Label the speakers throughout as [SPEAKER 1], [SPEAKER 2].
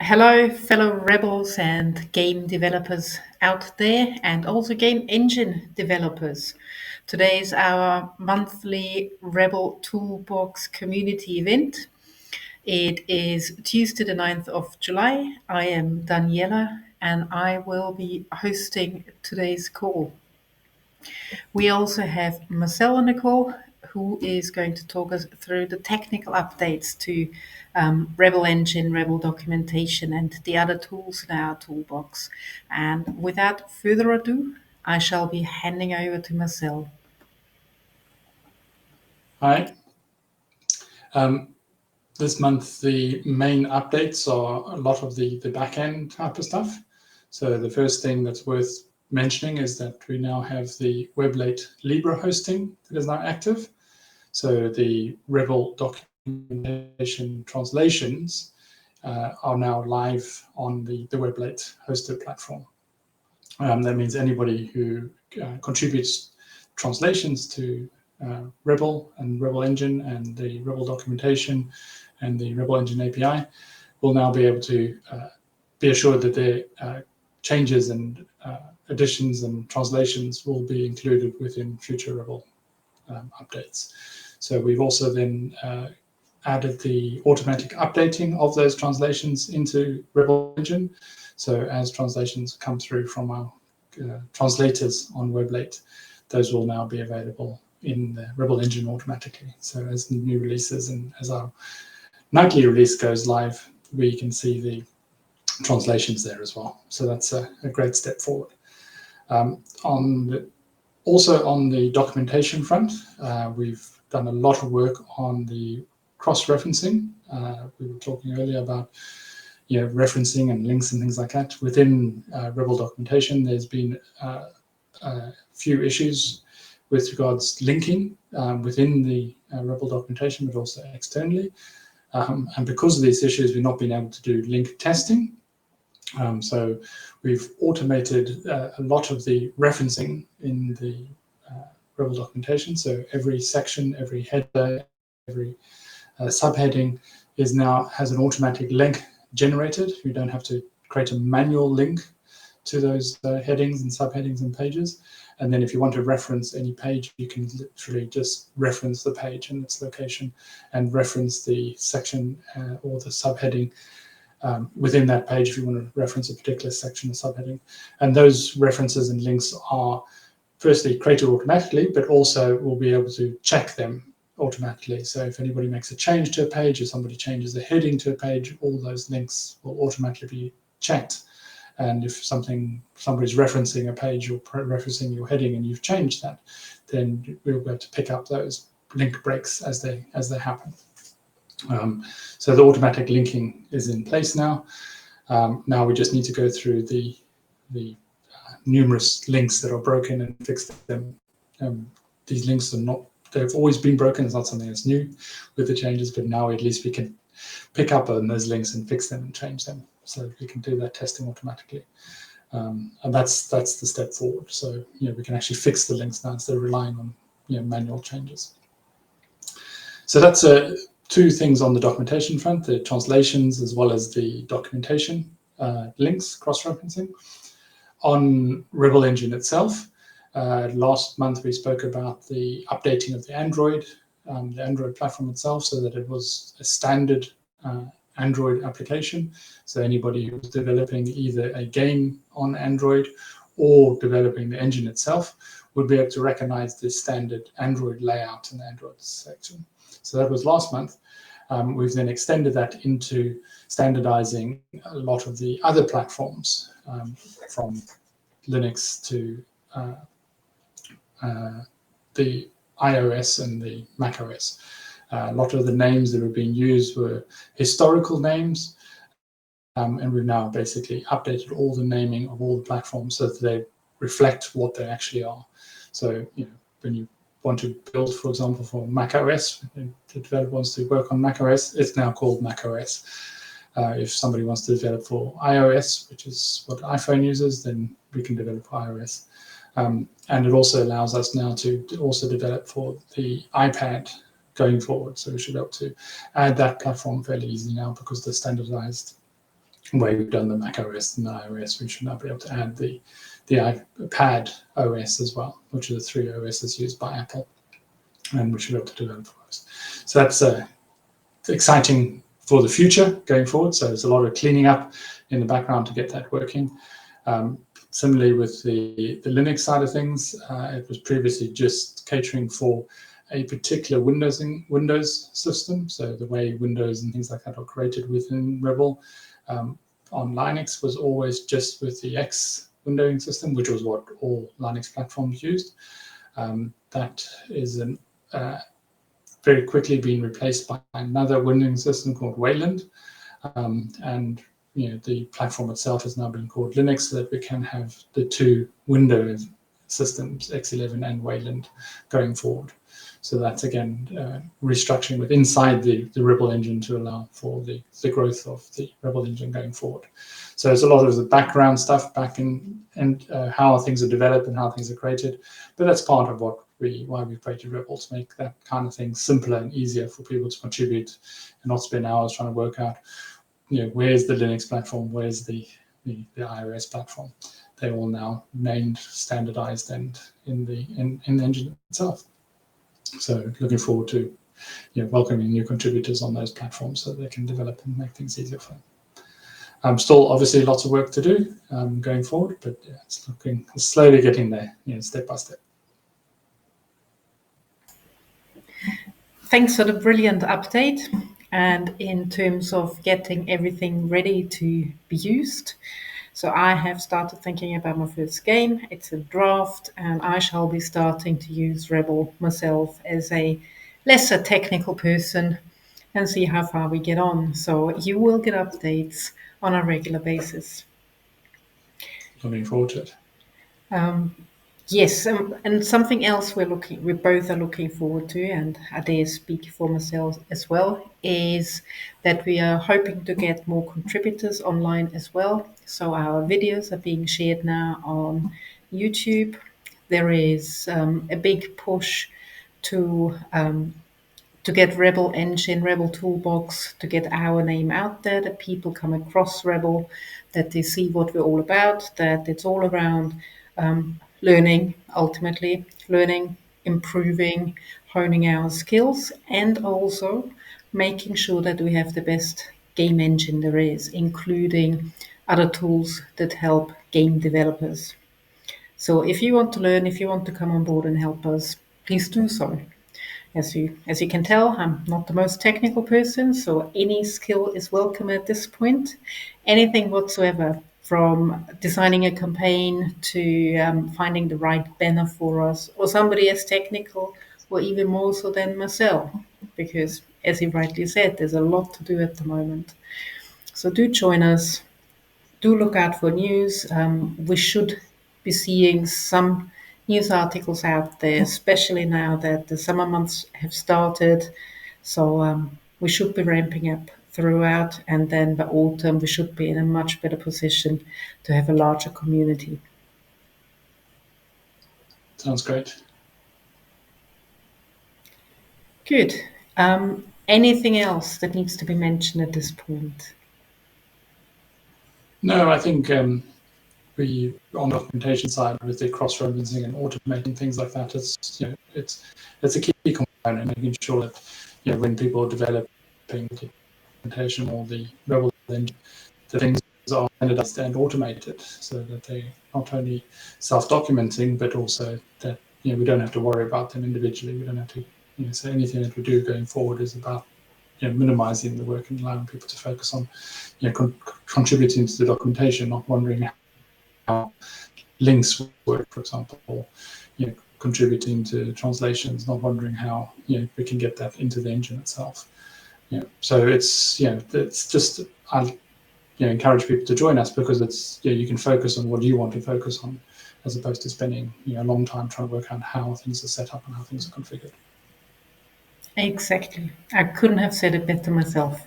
[SPEAKER 1] Hello, fellow rebels and game developers out there, and also game engine developers. Today is our monthly Rebel Toolbox community event. It is Tuesday, the 9th of July. I am Daniela, and I will be hosting today's call. We also have Marcel on the call, who is going to talk us through the technical updates to Rebel Engine, Rebel documentation, and the other tools in our toolbox. And without further ado, I shall be handing over to Marcel.
[SPEAKER 2] Hi. This month, the main updates are a lot of the back-end type of stuff. So the first thing that's worth mentioning is that we now have the Weblate Libra hosting that is now active. So the Rebel documentation translations are now live on the Weblate hosted platform. That means anybody who contributes translations to Rebel and Rebel Engine and the Rebel documentation and the Rebel Engine API will now be able to be assured that their changes and additions and translations will be included within future Rebel updates. So we've also then added the automatic updating of those translations into Rebel Engine. So as translations come through from our translators on Weblate, those will now be available in the Rebel Engine automatically. So as new releases and as our nightly release goes live, we can see the translations there as well. So that's a great step forward. Also on the documentation front, we've done a lot of work on the cross-referencing. We were talking earlier about referencing and links and things like that. Within Rebel documentation, there's been a few issues with regards to linking within the Rebel documentation, but also externally. And because of these issues, we've not been able to do link testing. So we've automated a lot of the referencing in the Rebel documentation. So every section, every header, every subheading has an automatic link generated. You don't have to create a manual link to those headings and subheadings and pages. And then if you want to reference any page, you can literally just reference the page and its location and reference the section or the subheading within that page if you want to reference a particular section or subheading. And those references and links are firstly created automatically, but also we'll be able to check them automatically. So if anybody makes a change to a page or somebody changes the heading to a page, all those links will automatically be checked. And if somebody's referencing a page or referencing your heading and you've changed that, then we'll be able to pick up those link breaks as they happen. So the automatic linking is in place now. Now we just need to go through the numerous links that are broken and fix them. These links they've always been broken. It's not something that's new with the changes, but now at least we can pick up on those links and fix them and change them. So we can do that testing automatically. And that's the step forward. So we can actually fix the links now instead of relying on manual changes. So that's two things on the documentation front, the translations as well as the documentation links, cross-referencing. On Rebel Engine itself, last month we spoke about the updating of the Android platform itself so that it was a standard Android application. So anybody who's developing either a game on Android or developing the engine itself would be able to recognize the standard Android layout in the Android section. So that was last month. We've then extended that into standardizing a lot of the other platforms from Linux to the iOS and the macOS. A lot of the names that were being used were historical names, and we've now basically updated all the naming of all the platforms so that they reflect what they actually are. So when you want to build, for example, for macOS, the developer wants to work on macOS, it's now called macOS. If somebody wants to develop for iOS, which is what iPhone uses, then we can develop for iOS. And it also allows us now to also develop for the iPad going forward. So we should be able to add that platform fairly easily now because they're standardized where we've done the Mac OS and the iOS, we should now be able to add the iPad OS as well, which are the three OSs used by Apple, and we should be able to do that for us. So that's exciting for the future going forward. So there's a lot of cleaning up in the background to get that working. Similarly, with the Linux side of things, it was previously just catering for a particular Windows system. So the way Windows and things like that are created within Rebel on Linux was always just with the X windowing system, which was what all Linux platforms used. That is very quickly being replaced by another windowing system called Wayland. And the platform itself has now been called Linux, so that we can have the two Windows systems, X11 and Wayland, going forward. So that's again restructuring with inside the Rebel engine to allow for the growth of the Rebel engine going forward. So there's a lot of the background stuff back in and how things are developed and how things are created, but that's part of why we created Rebel, to make that kind of thing simpler and easier for people to contribute and not spend hours trying to work out, where's the Linux platform, where's the iOS platform. They're all now named, standardized, and in the engine itself. So looking forward to welcoming new contributors on those platforms so they can develop and make things easier for them. Still, obviously, lots of work to do going forward, but it's slowly getting there, step by step.
[SPEAKER 1] Thanks for the brilliant update. And in terms of getting everything ready to be used, so I have started thinking about my first game. It's a draft, and I shall be starting to use Rebel myself as a lesser technical person and see how far we get on. So you will get updates on a regular basis.
[SPEAKER 2] Looking forward to it.
[SPEAKER 1] Yes, and something else we both are looking forward to, and I dare speak for myself as well, is that we are hoping to get more contributors online as well. So our videos are being shared now on YouTube. There is a big push to get Rebel Engine, Rebel Toolbox, to get our name out there, that people come across Rebel, that they see what we're all about, that it's all around learning, ultimately, learning, improving, honing our skills, and also making sure that we have the best game engine there is, including other tools that help game developers. So if you want to learn, if you want to come on board and help us, please do so. As you can tell, I'm not the most technical person, so any skill is welcome at this point. Anything whatsoever, from designing a campaign to finding the right banner for us, or somebody as technical, or even more so than myself, because as you rightly said, there's a lot to do at the moment. So do join us. Do look out for news. We should be seeing some news articles out there, especially now that the summer months have started. So we should be ramping up throughout, and then by autumn we should be in a much better position to have a larger community.
[SPEAKER 2] Sounds great.
[SPEAKER 1] Good. Anything else that needs to be mentioned at this point?
[SPEAKER 2] No, I think we, on the documentation side, with the cross-referencing and automating things like that, it's a key component, making sure that when people are developing documentation or the Rebel engine, the things are standardized and automated, so that they not only self-documenting, but also that we don't have to worry about them individually. We don't have to so anything that we do going forward is about minimizing the work and allowing people to focus on contributing to the documentation, not wondering how links work, for example, or contributing to translations, not wondering how we can get that into the engine itself. So it's just I encourage people to join us, because it's you can focus on what you want to focus on, as opposed to spending a long time trying to work out how things are set up and how things are configured.
[SPEAKER 1] Exactly. I couldn't have said it better myself.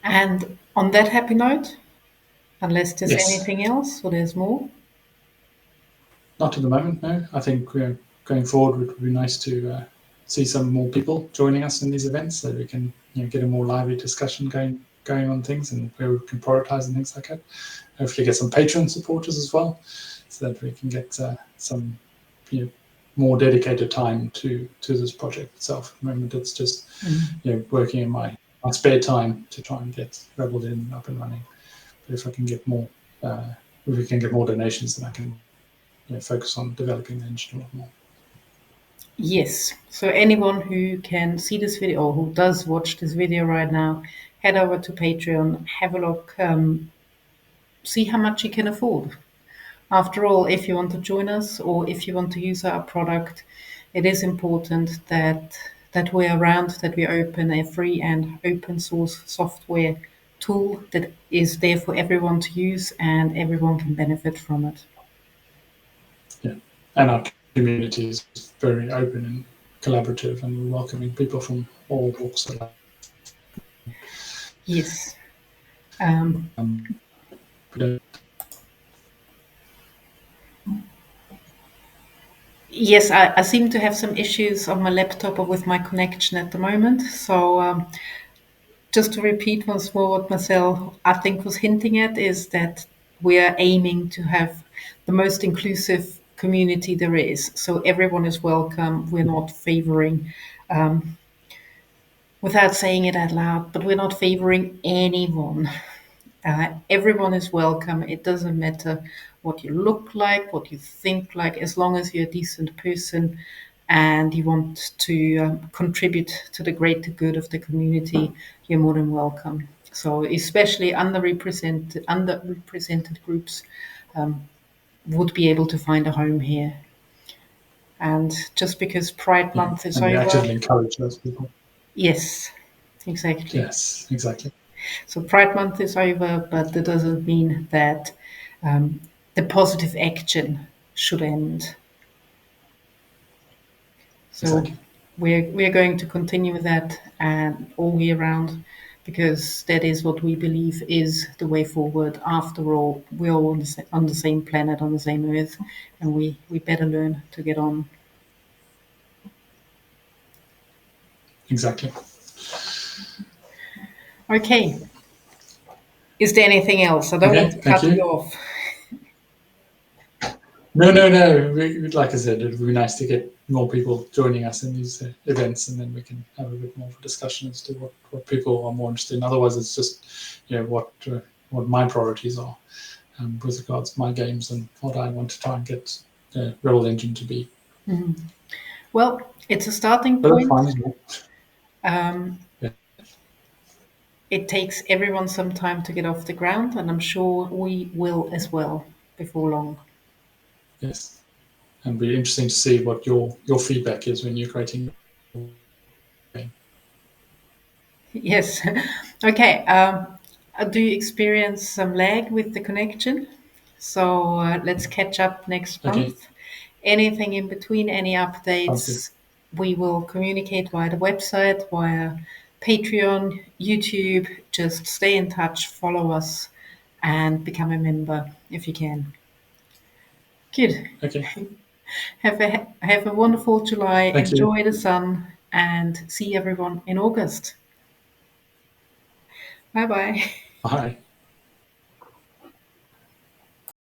[SPEAKER 1] And on that happy note, unless there's
[SPEAKER 2] Yes.
[SPEAKER 1] anything else or there's more.
[SPEAKER 2] Not at the moment, no. I think going forward, it would be nice to see some more people joining us in these events, so we can get a more lively discussion going on things and where we can prioritize and things like that. Hopefully, get some Patreon supporters as well, so that we can get some more dedicated time to this project itself. At the moment, it's just working in my spare time to try and get Rebel in up and running. But if I can get more, if we can get more donations, then I can focus on developing the engine a lot more.
[SPEAKER 1] Yes. So anyone who can see this video or who does watch this video right now, head over to Patreon, have a look, see how much you can afford. After all, if you want to join us or if you want to use our product, it is important that we're around, that we open a free and open source software tool that is there for everyone to use and everyone can benefit from it.
[SPEAKER 2] Yeah, and our community is very open and collaborative, and we're welcoming people from all walks of life.
[SPEAKER 1] Yes. Yes, I seem to have some issues on my laptop or with my connection at the moment. So just to repeat once more what Marcel, I think, was hinting at is that we are aiming to have the most inclusive community there is. So everyone is welcome. We're not favoring, without saying it out loud, but we're not favoring anyone. Everyone is welcome. It doesn't matter what you look like, what you think like, as long as you're a decent person and you want to contribute to the greater good of the community, you're more than welcome. So, especially underrepresented groups would be able to find a home here. And just because Pride Month is
[SPEAKER 2] And we
[SPEAKER 1] over,
[SPEAKER 2] actively encourage those people.
[SPEAKER 1] yes, exactly.
[SPEAKER 2] Yes, exactly.
[SPEAKER 1] So Pride Month is over, but that doesn't mean that um, the positive action should end. So
[SPEAKER 2] Exactly.
[SPEAKER 1] we're going to continue with that and all year round because that is what we believe is the way forward. After all, we're all on the same planet, on the same earth, and we better learn to get on.
[SPEAKER 2] Exactly.
[SPEAKER 1] Okay. Is there anything else? I don't want
[SPEAKER 2] Okay,
[SPEAKER 1] to
[SPEAKER 2] thank
[SPEAKER 1] cut you
[SPEAKER 2] you.
[SPEAKER 1] off.
[SPEAKER 2] No. Like I said, it would be nice to get more people joining us in these events, and then we can have a bit more of a discussion as to what people are more interested in. Otherwise, it's just what my priorities are with regards to my games and what I want to try and get Rebel Engine to be.
[SPEAKER 1] Well, it's a starting
[SPEAKER 2] But that's
[SPEAKER 1] point.
[SPEAKER 2] fine as well.
[SPEAKER 1] Um,
[SPEAKER 2] Yeah.
[SPEAKER 1] it takes everyone some time to get off the ground, and I'm sure we will as well before long.
[SPEAKER 2] Yes, and it'll be interesting to see what your feedback is when you're creating your game.
[SPEAKER 1] Yes. Okay. Do you experience some lag with the connection? So let's catch up next
[SPEAKER 2] Okay,
[SPEAKER 1] month. Anything in between, any
[SPEAKER 2] sounds good.
[SPEAKER 1] updates, we will communicate via the website, via Patreon, YouTube. Just stay in touch, follow us, and become a member if you can. Good.
[SPEAKER 2] Okay,
[SPEAKER 1] Have a wonderful July.
[SPEAKER 2] thank you.
[SPEAKER 1] Enjoy the sun and see everyone in August. Bye bye.
[SPEAKER 2] Bye.